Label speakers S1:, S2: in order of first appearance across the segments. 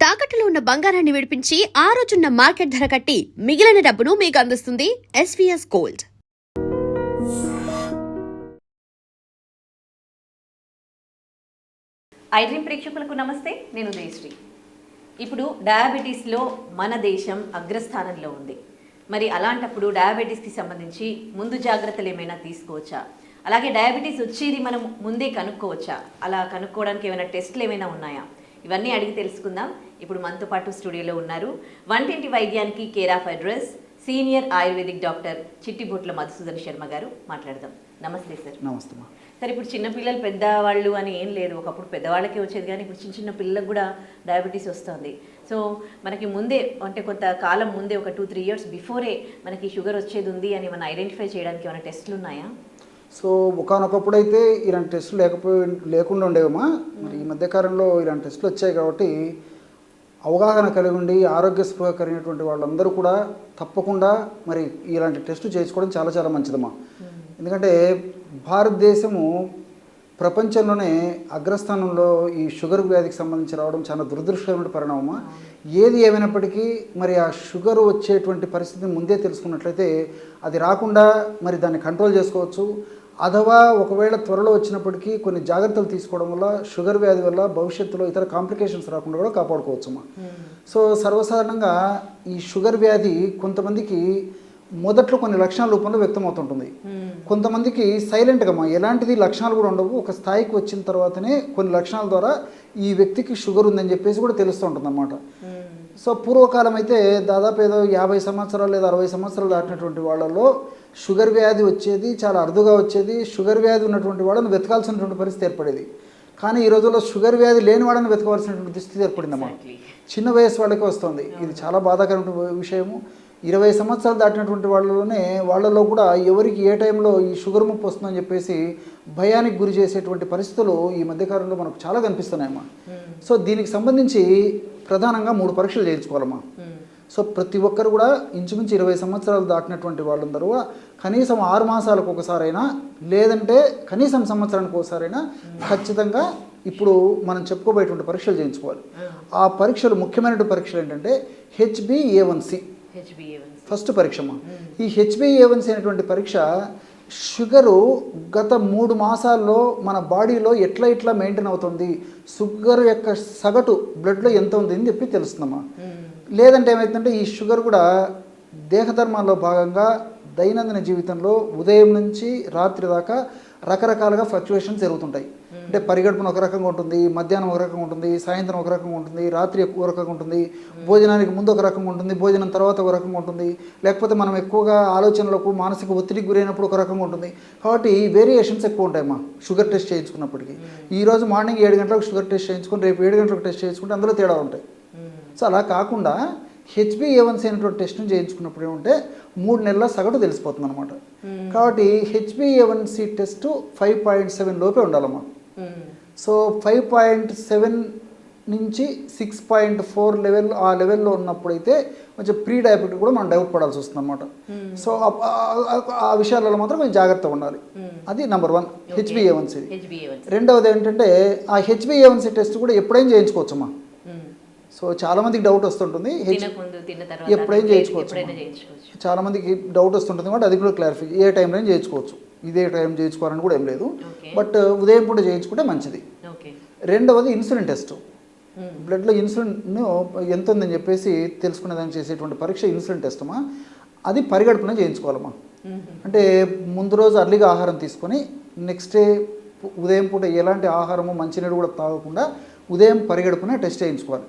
S1: తాకట్టులో ఉన్న బంగారాన్ని విడిపించి ఆ రోజున్న మార్కెట్ ధర కట్టి మిగిలిన డబ్బును మీకు అందిస్తుంది ఎస్వీఎస్ గోల్డ్.
S2: ఐడ్రీమ్ ప్రేక్షకులకు నమస్తే, నేను జయశ్రీ. ఇప్పుడు డయాబెటీస్లో మన దేశం అగ్రస్థానంలో ఉంది. మరి అలాంటప్పుడు డయాబెటీస్కి సంబంధించి ముందు జాగ్రత్తలు ఏమైనా తీసుకోవచ్చా? అలాగే డయాబెటీస్ వచ్చేది మనం ముందే కనుక్కోవచ్చా? అలా కనుక్కోవడానికి ఏమైనా టెస్టులు ఏమైనా ఉన్నాయా? ఇవన్నీ అడిగి తెలుసుకుందాం. ఇప్పుడు మనతో పాటు స్టూడియోలో ఉన్నారు వంటింటి వైద్యానికి care of address senior ayurvedic doctor Chittibotla Madhusudan Sharma గారు. మాట్లాడదాం. నమస్తే సార్.
S3: నమస్తే.
S2: సార్, ఇప్పుడు చిన్నపిల్లలు పెద్దవాళ్ళు అని ఏం లేదు. ఒకప్పుడు పెద్దవాళ్ళకే వచ్చేది, కానీ ఇప్పుడు చిన్న చిన్న పిల్లలకు కూడా డయాబెటీస్ వస్తుంది. సో మనకి ముందే, అంటే కొంత కాలం ముందే, ఒక 2-3 ఇయర్స్ బిఫోరే మనకి షుగర్ వచ్చేది ఉంది అని మనం ఐడెంటిఫై చేయడానికి ఏమైనా టెస్టులు ఉన్నాయా?
S3: సో ఒకనొకప్పుడు అయితే ఇలాంటి టెస్టులు లేకుండా ఉండేవమ్మా. మరి ఈ మధ్యకాలంలో ఇలాంటి టెస్టులు వచ్చాయి కాబట్టి అవగాహన కలిగి ఉండి ఆరోగ్య స్పృహ కలిగినటువంటి వాళ్ళందరూ కూడా తప్పకుండా మరి ఇలాంటి టెస్టు చేయించుకోవడం చాలా చాలా మంచిదమ్మా. ఎందుకంటే భారతదేశము ప్రపంచంలోనే అగ్రస్థానంలో ఈ షుగర్ వ్యాధికి సంబంధించి రావడం చాలా దురదృష్టమైన పరిణామమా. ఏది ఏమైనప్పటికీ మరి ఆ షుగర్ వచ్చేటువంటి పరిస్థితిని ముందే తెలుసుకున్నట్లయితే అది రాకుండా మరి దాన్ని కంట్రోల్ చేసుకోవచ్చు. అథవా ఒకవేళ త్వరలో వచ్చినప్పటికీ కొన్ని జాగ్రత్తలు తీసుకోవడం వల్ల షుగర్ వ్యాధి వల్ల భవిష్యత్తులో ఇతర కాంప్లికేషన్స్ రాకుండా కూడా కాపాడుకోవచ్చమ్మా. సో సర్వసాధారణంగా ఈ షుగర్ వ్యాధి కొంతమందికి మొదట్లో కొన్ని లక్షణాల రూపంలో వ్యక్తమవుతుంటుంది. కొంతమందికి సైలెంట్గా ఎలాంటిది లక్షణాలు కూడా ఉండవు. ఒక స్థాయికి వచ్చిన తర్వాతనే కొన్ని లక్షణాల ద్వారా ఈ వ్యక్తికి షుగర్ ఉందని చెప్పేసి కూడా తెలుస్తూ ఉంటుంది అన్నమాట. సో పూర్వకాలం అయితే దాదాపు ఏదో 50 సంవత్సరాలు లేదా 60 సంవత్సరాలు దాటినటువంటి వాళ్ళలో షుగర్ వ్యాధి వచ్చేది, చాలా అరుదుగా వచ్చేది. షుగర్ వ్యాధి ఉన్నటువంటి వాళ్ళని వెతకాల్సినటువంటి పరిస్థితి ఏర్పడేది. కానీ ఈ రోజుల్లో షుగర్ వ్యాధి లేని వాళ్ళని వెతకవలసినటువంటి దుస్థితి ఏర్పడిందన్నమాట. చిన్న వయసు వాళ్ళకి వస్తుంది. ఇది చాలా బాధాకరమైన విషయము. 20 సంవత్సరాలు దాటినటువంటి వాళ్ళలో కూడా ఎవరికి ఏ టైంలో ఈ షుగర్ ముప్పు వస్తుందని చెప్పేసి భయానికి గురి చేసేటువంటి పరిస్థితులు ఈ మధ్యకాలంలో మనకు చాలా కనిపిస్తున్నాయమ్మా. సో దీనికి సంబంధించి ప్రధానంగా 3 పరీక్షలు చేయించుకోవాలమ్మా. సో ప్రతి ఒక్కరు కూడా ఇంచుమించు 20 సంవత్సరాలు దాటినటువంటి వాళ్ళందరూ కనీసం 6 మాసాలకు ఒకసారైనా, లేదంటే కనీసం సంవత్సరానికి ఒకసారైనా ఖచ్చితంగా ఇప్పుడు మనం చెప్పుకోబోయేటువంటి పరీక్షలు చేయించుకోవాలి. ఆ పరీక్షలు, ముఖ్యమైనటువంటి పరీక్షలు ఏంటంటే HbA1c ఫస్ట్ పరీక్షమ్మా. ఈ HbA1c అనేటువంటి పరీక్ష షుగరు గత 3 మాసాల్లో మన బాడీలో ఎట్లా మెయింటైన్ అవుతుంది, షుగర్ యొక్క సగటు బ్లడ్లో ఎంత ఉంది అని చెప్పి తెలుస్తుందమ్మా. లేదంటే ఏమవుతుందంటే ఈ షుగర్ కూడా దేహధర్మాల్లో భాగంగా దైనందిన జీవితంలో ఉదయం నుంచి రాత్రి దాకా రకరకాలుగా ఫ్లక్చువేషన్స్ జరుగుతుంటాయి. అంటే పరిగడుపున ఒక రకంగా ఉంటుంది, మధ్యాహ్నం ఒక రకంగా ఉంటుంది, సాయంత్రం ఒక రకంగా ఉంటుంది, రాత్రి ఒక రకంగా ఉంటుంది, భోజనానికి ముందు ఒక రకంగా ఉంటుంది, భోజనం తర్వాత ఒక రకంగా ఉంటుంది, లేకపోతే మనం ఎక్కువగా ఆలోచనలకు మానసిక ఒత్తిడికి గురైనప్పుడు ఒక రకంగా ఉంటుంది. కాబట్టి వేరియేషన్స్ ఎక్కువ ఉంటాయమ్మా షుగర్ టెస్ట్ చేయించుకున్నప్పటికీ. ఈరోజు మార్నింగ్ 7 గంటలకు షుగర్ టెస్ట్ చేయించుకొని రేపు 7 గంటలకు టెస్ట్ చేయించుకుంటే అందులో తేడా ఉంటాయి. సో అలా కాకుండా HbA1c అనేటువంటి టెస్ట్ని చేయించుకున్నప్పుడు ఏమంటే 3 నెలల సగటు తెలిసిపోతుంది అనమాట. కాబట్టి HbA1c టెస్ట్ 5.7 లోపే ఉండాలమ్మా. సో 5.7 నుంచి 6.4 లెవెల్, ఆ లెవెల్లో ఉన్నప్పుడైతే కొంచెం ప్రీ డయాబెటిక్ కూడా మనం డెవలప్ పడాల్సి వస్తుంది అనమాట. సో ఆ విషయాలలో మాత్రం కొంచెం జాగ్రత్తగా ఉండాలి. అది నెంబర్ 1 HbA1c. రెండవది ఏంటంటే ఆ HbA1c టెస్ట్ కూడా ఎప్పుడైనా చేయించుకోవచ్చమ్మా. సో చాలామందికి డౌట్ వస్తుంటుంది, ఎప్పుడైనా చేయించుకోవచ్చు. చాలామందికి డౌట్ వస్తుంటుంది కాబట్టి అది కూడా క్లారిఫై, ఏ టైంలో చేయించుకోవచ్చు, ఇదే టైం చేయించుకోవాలని కూడా ఏం లేదు. బట్ ఉదయం పూట చేయించుకుంటే మంచిది. రెండవది ఇన్సులిన్ టెస్ట్. బ్లడ్లో ఇన్సులిన్ ఎంత ఉందని చెప్పేసి తెలుసుకునేదానికి చేసేటువంటి పరీక్ష ఇన్సులిన్ టెస్ట్ అమ్మా. అది పరిగడుపున చేయించుకోవాలమ్మా. అంటే ముందు రోజు అర్లీగా ఆహారం తీసుకొని నెక్స్ట్ డే ఉదయం పూట ఎలాంటి ఆహారము మంచినీరు కూడా తాగకుండా ఉదయం పరిగడుపున టెస్ట్ చేయించుకోవాలి.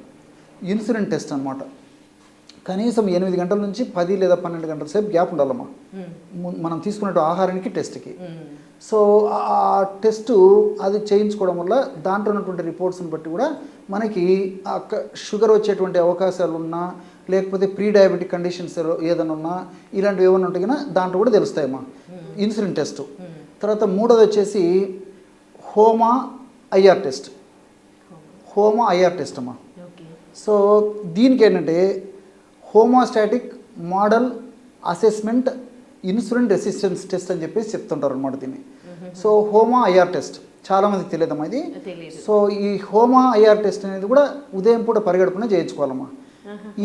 S3: ఇన్సులిన్ టెస్ట్ అనమాట. కనీసం 8 గంటల నుంచి 10 లేదా 12 గంటల సేపు గ్యాప్ ఉండాలమ్మా మనం తీసుకునే ఆహారానికి టెస్ట్కి. సో ఆ టెస్టు అది చేయించుకోవడం వల్ల దాంట్లో ఉన్నటువంటి రిపోర్ట్స్ని బట్టి కూడా మనకి షుగర్ వచ్చేటువంటి అవకాశాలు ఉన్నా, లేకపోతే ప్రీ డయాబెటిక్ కండిషన్స్ ఏదైనా ఉన్నా, ఇలాంటివి ఏమైనా ఉంటాయి కదా దాంట్లో కూడా తెలుస్తాయమ్మా ఇన్సులిన్ టెస్ట్. తర్వాత మూడోది వచ్చేసి HOMA IR test. HOMA IR test అమ్మా. సో దీనికి ఏంటంటే homeostatic model assessment insulin resistance test అని చెప్పేసి చెప్తుంటారు అనమాట దీన్ని. సో హోమా ఐఆర్ టెస్ట్ చాలామందికి తెలియదమ్మా ఇది.
S2: తెలియదు.
S3: సో ఈ హోమా ఐఆర్ టెస్ట్ అనేది కూడా ఉదయం పూట పరిగెడుపునే చేయించుకోవాలమ్మా.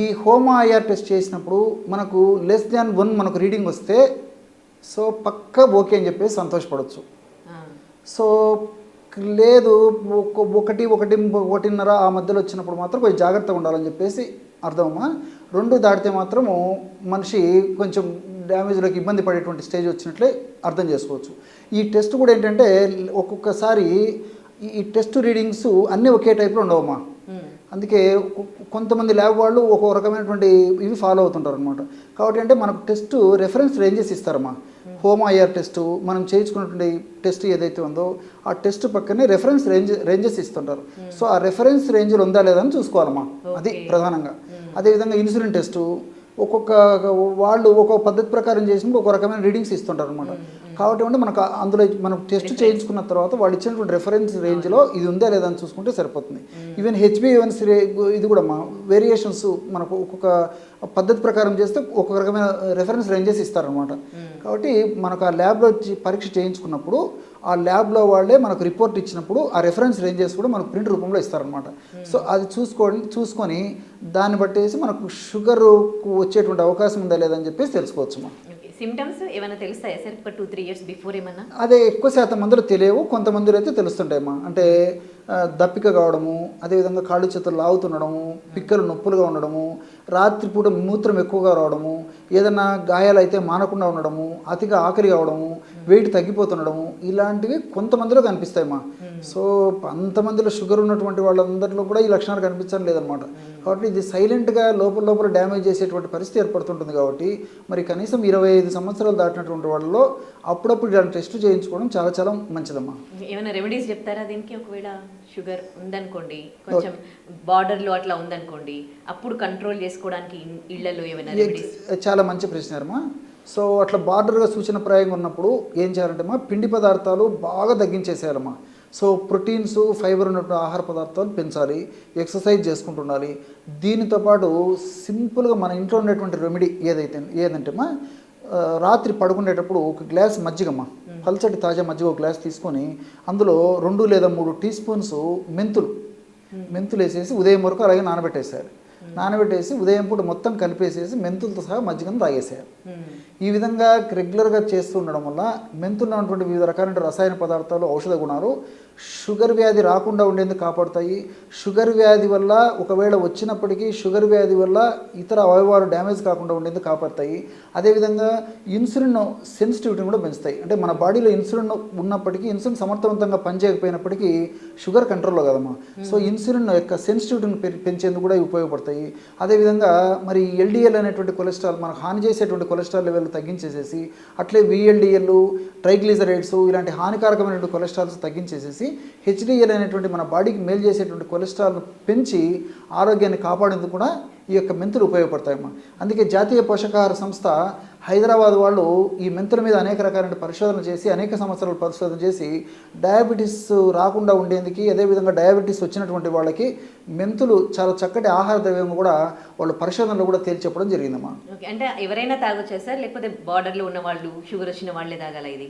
S3: ఈ హోమా ఐఆర్ టెస్ట్ చేసినప్పుడు మనకు <1 మనకు రీడింగ్ వస్తే సో పక్కా ఓకే అని చెప్పేసి సంతోషపడవచ్చు. సో లేదు 1-1.5 ఆ మధ్యలో వచ్చినప్పుడు మాత్రం కొంచెం జాగ్రత్తగా ఉండాలని చెప్పేసి అర్థమమ్మా. 2 దాటితే మాత్రము మనిషి కొంచెం డ్యామేజ్లోకి ఇబ్బంది పడేటువంటి స్టేజ్ వచ్చినట్లే అర్థం చేసుకోవచ్చు. ఈ టెస్ట్ కూడా ఏంటంటే ఒక్కొక్కసారి ఈ టెస్ట్ రీడింగ్స్ అన్నీ ఒకే టైప్లో ఉండవమ్మా. అందుకే కొంతమంది ల్యాబ్ వాళ్ళు ఒక రకమైనటువంటి ఇవి ఫాలో అవుతుంటారు అనమాట. కాబట్టి అంటే మనకు టెస్ట్ రెఫరెన్స్ రేంజెస్ ఇస్తారమ్మా. హోమా ఐఆర్ టెస్ట్ మనం చేయించుకున్నటువంటి టెస్ట్ ఏదైతే ఉందో ఆ టెస్ట్ పక్కనే రెఫరెన్స్ రేంజెస్ ఇస్తుంటారు. సో ఆ రెఫరెన్స్ రేంజ్లో ఉందా లేదా అని చూసుకోవాలమ్మా, అది ప్రధానంగా. అదేవిధంగా ఇన్సులిన్ టెస్టు ఒక్కొక్క వాళ్ళు ఒక్కొక్క పద్ధతి ప్రకారం చేసినప్పుడు ఒక రకమైన రీడింగ్స్ ఇస్తుంటారు అనమాట. కాబట్టి అంటే మనకు అందులో మనం టెస్ట్ చేయించుకున్న తర్వాత వాళ్ళు ఇచ్చినటువంటి రెఫరెన్స్ రేంజ్లో ఇది ఉందా లేదా అని చూసుకుంటే సరిపోతుంది. ఈవెన్ HbA1c ఇది కూడా మా వేరియేషన్స్ మనకు ఒక్కొక్క పద్ధతి ప్రకారం చేస్తే ఒక్కొక్క రకమైన రెఫరెన్స్ రేంజెస్ ఇస్తారనమాట. కాబట్టి మనకు ఆ ల్యాబ్లో పరీక్ష చేయించుకున్నప్పుడు ఆ ల్యాబ్లో వాళ్ళే మనకు రిపోర్ట్ ఇచ్చినప్పుడు ఆ రెఫరెన్స్ రేంజెస్ కూడా మనకు ప్రింట్ రూపంలో ఇస్తారనమాట. సో అది చూసుకొని దాన్ని బట్టేసి మనకు షుగర్కు వచ్చేటువంటి అవకాశం ఉందా లేదని చెప్పేసి తెలుసుకోవచ్చు.
S2: సిమ్టమ్స్ ఏమైనా తెలుస్తాయా సార్? 2-3 ఇయర్స్ బిఫోర్ ఏమన్నా?
S3: అదే ఎక్కువ శాతం మందిలో తెలియవు, కొంతమందిలో అయితే తెలుస్తుంటాయమ్మా. అంటే దప్పిక కావడము, అదేవిధంగా కాళ్ళు చేతులు లాగుతుండడము, పిక్కలు నొప్పులుగా ఉండడము, రాత్రిపూట మూత్రం ఎక్కువగా రావడము, ఏదన్నా గాయాలు అయితే మానకుండా ఉండడము, అతిగా ఆకలి కావడము, వెయిట్ తగ్గిపోతుండడము, ఇలాంటివి కొంతమందిలో కనిపిస్తాయమ్మా. సో అంతమందిలో షుగర్ ఉన్నటువంటి వాళ్ళందరిలో కూడా ఈ లక్షణాలు కనిపించడం లేదనమాట. కాబట్టి ఇది సైలెంట్గా లోపల డ్యామేజ్ చేసేటువంటి పరిస్థితి ఏర్పడుతుంటుంది. కాబట్టి మరి కనీసం 25 సంవత్సరాలు దాటినటువంటి వాళ్ళలో అప్పుడప్పుడు ఇలాంటి టెస్ట్ చేయించుకోవడం చాలా చాలా మంచిదమ్మా.
S2: ఏమైనా రెమెడీస్ చెప్తారా దీనికి? ఒకవేళ షుగర్ ఉందనుకోండి, కొంచెం బార్డర్లో అట్లా ఉందనుకోండి, అప్పుడు కంట్రోల్ చేసుకోవడానికి ఇళ్లలో ఏమైనా రెమెడీస్? చాలా
S3: మంచి ప్రశ్న. సో అట్లా బార్డర్గా సూచనప్రాయంగా ఉన్నప్పుడు ఏం చేయాలంటే అమ్మా, పిండి పదార్థాలు బాగా తగ్గించేసేయాలమ్మా. సో ప్రోటీన్స్, ఫైబర్ ఉన్నటువంటి ఆహార పదార్థాలు పెంచాలి, ఎక్సర్సైజ్ చేసుకుంటుండాలి. దీనితో పాటు సింపుల్గా మన ఇంట్లో ఉండేటువంటి రెమెడీ ఏదంటే అమ్మా, రాత్రి పడుకునేటప్పుడు ఒక గ్లాస్ మజ్జిగమ్మా, పల్చటి తాజా మజ్జిగ ఒక గ్లాస్ తీసుకొని అందులో 2 లేదా 3 టీ స్పూన్స్ మెంతులు వేసేసి ఉదయం వరకు అలాగే నానబెట్టేసి ఉదయం పూట మొత్తం కలిపేసేసి మెంతులతో సహా మజ్జిగను తాగేసేయాలి. ఈ విధంగా రెగ్యులర్గా చేస్తూ ఉండడం వల్ల మెంతుల్లో ఉన్నటువంటి వివిధ రకాలైన రసాయన పదార్థాలు, ఔషధ గుణాలు షుగర్ వ్యాధి రాకుండా ఉండేందుకు కాపాడుతాయి. షుగర్ వ్యాధి వల్ల ఒకవేళ వచ్చినప్పటికీ షుగర్ వ్యాధి వల్ల ఇతర అవయవాలు డ్యామేజ్ కాకుండా ఉండేందుకు కాపాడుతాయి. అదేవిధంగా ఇన్సులిన్ సెన్సిటివిటీని కూడా పెంచుతాయి. అంటే మన బాడీలో ఇన్సులిన్ ఉన్నప్పటికీ, ఇన్సులిన్ సమర్థవంతంగా పనిచేయకపోయినప్పటికీ షుగర్ కంట్రోల్లో కదమ్మా. సో ఇన్సులిన్ యొక్క సెన్సిటివిటీని పెంచేందుకు కూడా ఉపయోగపడతాయి. అదేవిధంగా మరి LDL అనేటువంటి కొలెస్ట్రాల్, మనకు హాని చేసేటువంటి కొలెస్ట్రాల్ లెవెల్ తగ్గించేసేసి, అట్లే VLDL, ట్రైగ్లిజరైడ్స్ ఇలాంటి హానికారకమైనటువంటి కొలెస్ట్రాల్స్ తగ్గించేసేసి HDL అనేటువంటి మన బాడీకి మేలు చేసేటువంటి కొలెస్ట్రాల్ను పెంచి ఆరోగ్యాన్ని కాపాడేందుకు కూడా ఈ యొక్క మెంతులు ఉపయోగపడతాయమ్మా. అందుకే జాతీయ పోషకాహార సంస్థ హైదరాబాద్ వాళ్ళు ఈ మెంతుల మీద అనేక రకాలైన పరిశోధనలు చేసి, అనేక సంవత్సరాలు పరిశోధన చేసి డయాబెటీస్ రాకుండా ఉండేందుకు, అదేవిధంగా డయాబెటీస్ వచ్చినటువంటి వాళ్ళకి మెంతులు చాలా చక్కటి ఆహార ద్రవ్యంగా కూడా వాళ్ళు పరిశోధనలు కూడా తేల్చి చెప్పడం జరిగిందమ్మా.
S2: అంటే ఎవరైనా తాగొచ్చా సార్, లేకపోతే బార్డర్లో ఉన్న వాళ్ళు, షుగర్ వచ్చిన వాళ్ళే తాగాల? ఇది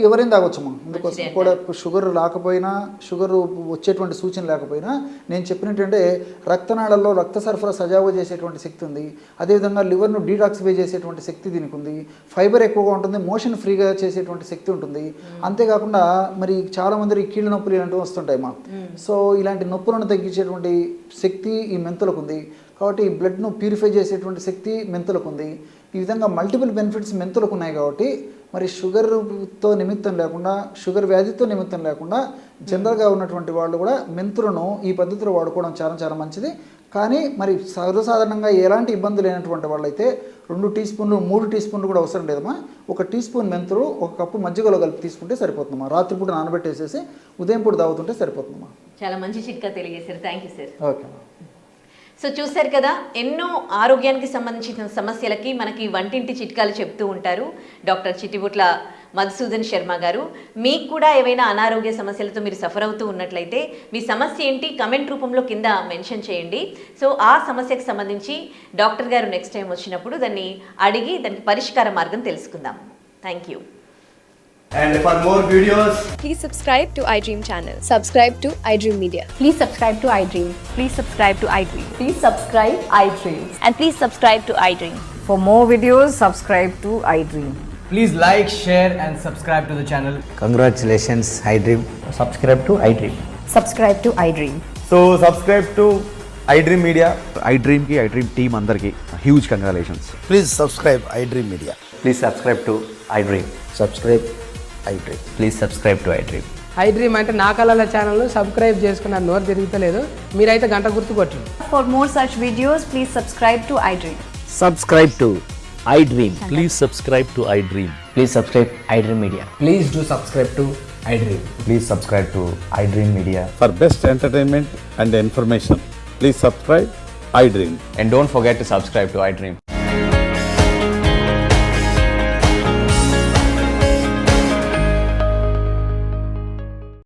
S3: ఎవరైనా తాగొచ్చమ్మా. అందుకోసం కూడా షుగర్ రాకపోయినా, షుగర్ వచ్చేటువంటి సూచన లేకపోయినా నేను చెప్పినట్టు రక్తనాళాల్లో రక్త సరఫరా సజావుగా చేసేటువంటి శక్తి ఉంది. అదేవిధంగా లివర్ను డీటాక్సిఫై చేసేటువంటి శక్తి దీనికి ఉంది. ఫైబర్ ఎక్కువగా ఉంటుంది, మోషన్ ఫ్రీగా చేసేటువంటి శక్తి ఉంటుంది. అంతేకాకుండా మరి చాలా మంది కీళ్ళ నొప్పులు ఇలాంటివి వస్తుంటాయమ్మా. సో ఇలాంటి నొప్పులను తగ్గించేటువంటి శక్తి ఈ మెంతులకు ఉంది. కాబట్టి ఈ బ్లడ్ను ప్యూరిఫై చేసేటువంటి శక్తి మెంతులకు ఉంది. ఈ విధంగా మల్టిపుల్ బెనిఫిట్స్ మెంతులకు ఉన్నాయి. కాబట్టి మరి షుగర్తో నిమిత్తం లేకుండా, షుగర్ వ్యాధితో నిమిత్తం లేకుండా జనరల్గా ఉన్నటువంటి వాళ్ళు కూడా మెంతులను ఈ పద్ధతిలో వాడుకోవడం చాలా చాలా మంచిది. కానీ మరి సర్వసాధారణంగా ఎలాంటి ఇబ్బంది లేనటువంటి వాళ్ళైతే 2 టీ స్పూన్లు, 3 టీ స్పూన్లు కూడా అవసరం లేదమ్మా. 1 టీ స్పూన్ మెంతులు 1 కప్పు మజ్జిగలో కలిపి తీసుకుంటే సరిపోతుందమ్మా. రాత్రిపూట నానబెట్టేసేసి ఉదయం పూట తాగుతుంటే సరిపోతుందమ్మా.
S2: చాలా మంచి చిట్కా తెలియజేశారు. Thank you sir.
S3: Okay.
S2: So చూశారు కదా, ఎన్నో ఆరోగ్యానికి సంబంధించిన సమస్యలకి మనకి వంటింటి చిట్కాలు చెప్తూ ఉంటారు డాక్టర్ చిట్టిబొట్ల మధుసూదన్ శర్మ గారు. మీకు కూడా ఏవైనా అనారోగ్య సమస్యలతో మీరు సఫర్ అవుతూ ఉన్నట్లయితే మీ సమస్య ఏంటి కమెంట్ రూపంలో కింద మెన్షన్ చేయండి. సో ఆ సమస్యకు సంబంధించి డాక్టర్ గారు నెక్స్ట్ టైం వచ్చినప్పుడు దాన్ని అడిగి దానికి పరిష్కార మార్గం తెలుసుకుందాం. Thank you.
S4: And for more videos,
S5: Please subscribe to iDream channel. Subscribe to iDream Media.
S6: Please subscribe to iDream.
S5: Please subscribe to iDream.
S6: Please subscribe iDream.
S5: And please subscribe to iDream.
S6: For more videos, subscribe to iDream.
S7: Please like, share and subscribe to the channel.
S8: Congratulations, iDream.
S7: Subscribe to iDream.
S6: Subscribe to iDream.
S4: so subscribe to iDream Media.
S9: iDream ki iDream team andarki huge congratulations.
S8: Please subscribe iDream Media.
S4: Please subscribe to iDream.
S8: Subscribe iDream.
S4: Please subscribe to iDream.
S10: iDream అంటే నా కళల channel subscribe చేసుకున్న నోరు తిరుగుతలేదు మీరైతే గంట గుర్తు కొట్టండి.
S6: For more such videos, please subscribe to iDream.
S8: Subscribe to iDream.
S11: Please subscribe to iDream.
S8: Please subscribe iDream Media.
S7: Please do subscribe to iDream.
S4: Please subscribe to iDream Media.
S11: For best entertainment and information, please subscribe iDream.
S4: And don't forget to subscribe to iDream.